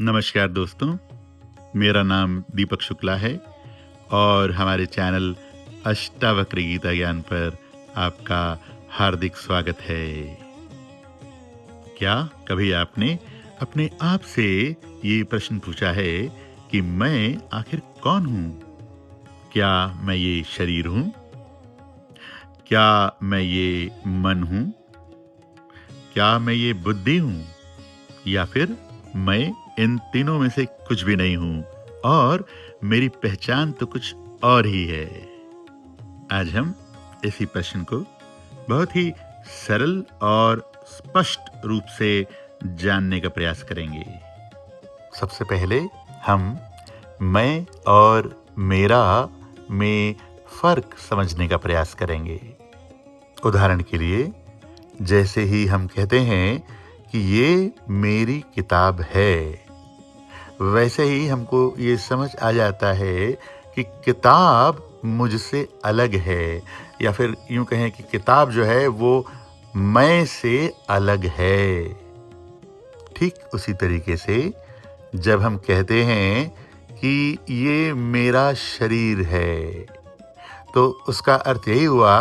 नमस्कार दोस्तों, मेरा नाम दीपक शुक्ला है और हमारे चैनल अष्टावक्र गीता ज्ञान पर आपका हार्दिक स्वागत है। क्या कभी आपने अपने आप से ये प्रश्न पूछा है कि मैं आखिर कौन हूँ? क्या मैं ये शरीर हूँ? क्या मैं ये मन हूँ? क्या मैं ये बुद्धि हूँ? या फिर मैं इन तीनों में से कुछ भी नहीं हूं और मेरी पहचान तो कुछ और ही है। आज हम इसी प्रश्न को बहुत ही सरल और स्पष्ट रूप से जानने का प्रयास करेंगे। सबसे पहले हम मैं और मेरा में फर्क समझने का प्रयास करेंगे। उदाहरण के लिए, जैसे ही हम कहते हैं कि ये मेरी किताब है, वैसे ही हमको ये समझ आ जाता है कि किताब मुझसे अलग है, या फिर यूं कहें कि किताब जो है वो मैं से अलग है। ठीक उसी तरीके से जब हम कहते हैं कि ये मेरा शरीर है, तो उसका अर्थ यही हुआ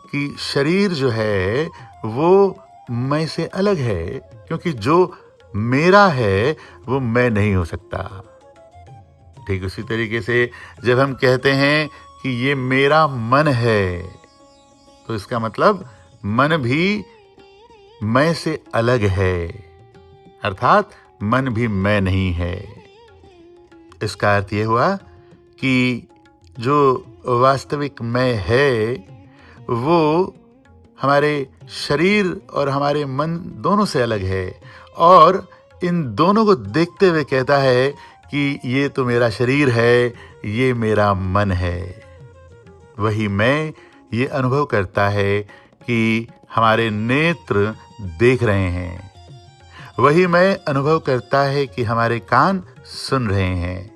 कि शरीर जो है वो मैं से अलग है, क्योंकि जो मेरा है वो मैं नहीं हो सकता। ठीक उसी तरीके से जब हम कहते हैं कि ये मेरा मन है, तो इसका मतलब मन भी मैं से अलग है, अर्थात मन भी मैं नहीं है। इसका अर्थ ये हुआ कि जो वास्तविक मैं है वो हमारे शरीर और हमारे मन दोनों से अलग है, और इन दोनों को देखते हुए कहता है कि ये तो मेरा शरीर है, ये मेरा मन है। वही मैं ये अनुभव करता है कि हमारे नेत्र देख रहे हैं, वही मैं अनुभव करता है कि हमारे कान सुन रहे हैं,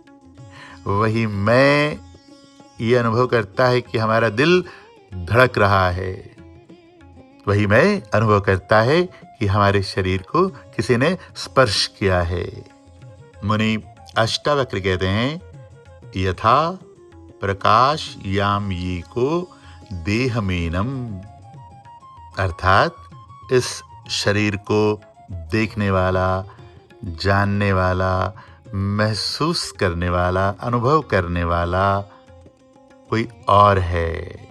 वही मैं ये अनुभव करता है कि हमारा दिल धड़क रहा है, वही मैं अनुभव करता है कि हमारे शरीर को किसी ने स्पर्श किया है। मुनि अष्टावक्र कहते हैं, यथा प्रकाश याम्यी को देहमेनम, अर्थात इस शरीर को देखने वाला, जानने वाला, महसूस करने वाला, अनुभव करने वाला कोई और है,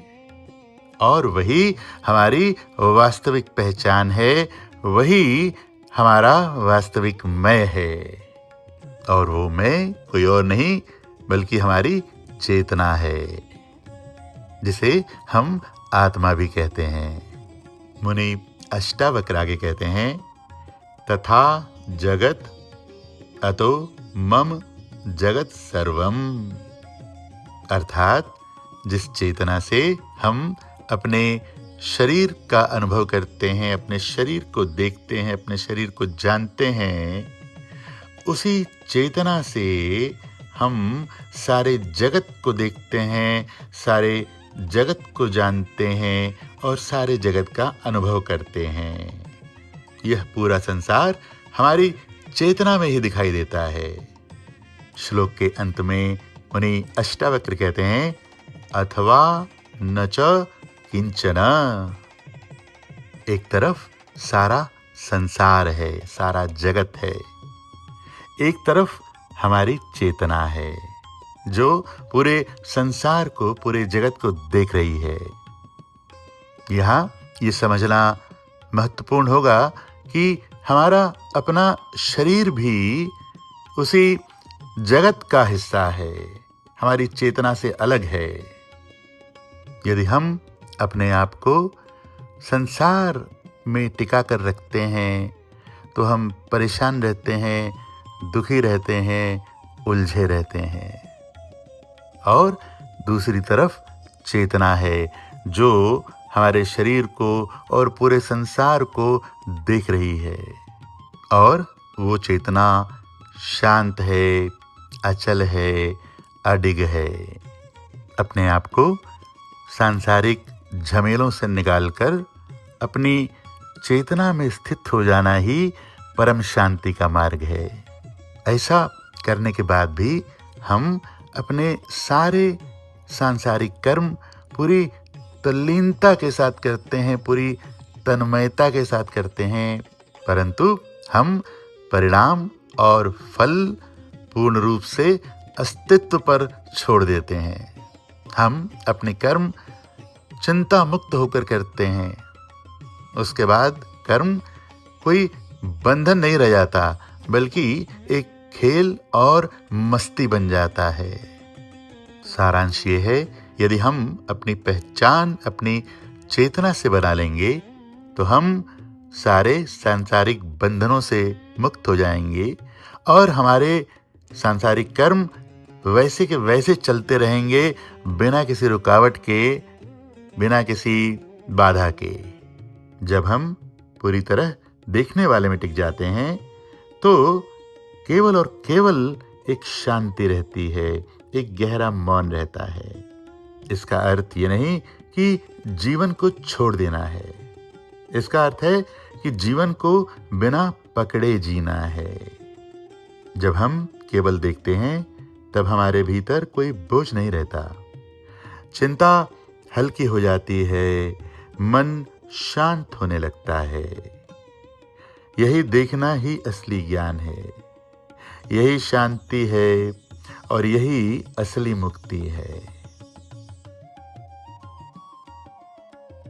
और वही हमारी वास्तविक पहचान है, वही हमारा वास्तविक मैं है। और वो मैं कोई और नहीं बल्कि हमारी चेतना है, जिसे हम आत्मा भी कहते हैं। मुनि अष्टावक्र आगे कहते हैं, तथा जगत अतो मम जगत सर्वम, अर्थात जिस चेतना से हम अपने शरीर का अनुभव करते हैं, अपने शरीर को देखते हैं, अपने शरीर को जानते हैं, उसी चेतना से हम सारे जगत को देखते हैं, सारे जगत को जानते हैं और सारे जगत का अनुभव करते हैं। यह पूरा संसार हमारी चेतना में ही दिखाई देता है। श्लोक के अंत में मुनि अष्टावक्र कहते हैं, अथवा न च किंचन, एक तरफ सारा संसार है, सारा जगत है, एक तरफ हमारी चेतना है जो पूरे संसार को, पूरे जगत को देख रही है। यहाँ ये समझना महत्वपूर्ण होगा कि हमारा अपना शरीर भी उसी जगत का हिस्सा है, हमारी चेतना से अलग है। यदि हम अपने आप को संसार में टिका कर रखते हैं तो हम परेशान रहते हैं, दुखी रहते हैं, उलझे रहते हैं। और दूसरी तरफ चेतना है जो हमारे शरीर को और पूरे संसार को देख रही है, और वो चेतना शांत है, अचल है, अडिग है। अपने आप को सांसारिक झमेलों से निकालकर अपनी चेतना में स्थित हो जाना ही परम शांति का मार्ग है। ऐसा करने के बाद भी हम अपने सारे सांसारिक कर्म पूरी तल्लीनता के साथ करते हैं, पूरी तन्मयता के साथ करते हैं, परंतु हम परिणाम और फल पूर्ण रूप से अस्तित्व पर छोड़ देते हैं। हम अपने कर्म चिंता मुक्त होकर करते हैं। उसके बाद कर्म कोई बंधन नहीं रह जाता, बल्कि एक खेल और मस्ती बन जाता है। सारांश ये है, यदि हम अपनी पहचान अपनी चेतना से बना लेंगे तो हम सारे सांसारिक बंधनों से मुक्त हो जाएंगे और हमारे सांसारिक कर्म वैसे के वैसे चलते रहेंगे, बिना किसी रुकावट के, बिना किसी बाधा के। जब हम पूरी तरह देखने वाले में टिक जाते हैं तो केवल और केवल एक शांति रहती है, एक गहरा मौन रहता है। इसका अर्थ ये नहीं कि जीवन को छोड़ देना है, इसका अर्थ है कि जीवन को बिना पकड़े जीना है। जब हम केवल देखते हैं तब हमारे भीतर कोई बोझ नहीं रहता, चिंता हल्की हो जाती है, मन शांत होने लगता है। यही देखना ही असली ज्ञान है, यही शांति है और यही असली मुक्ति है।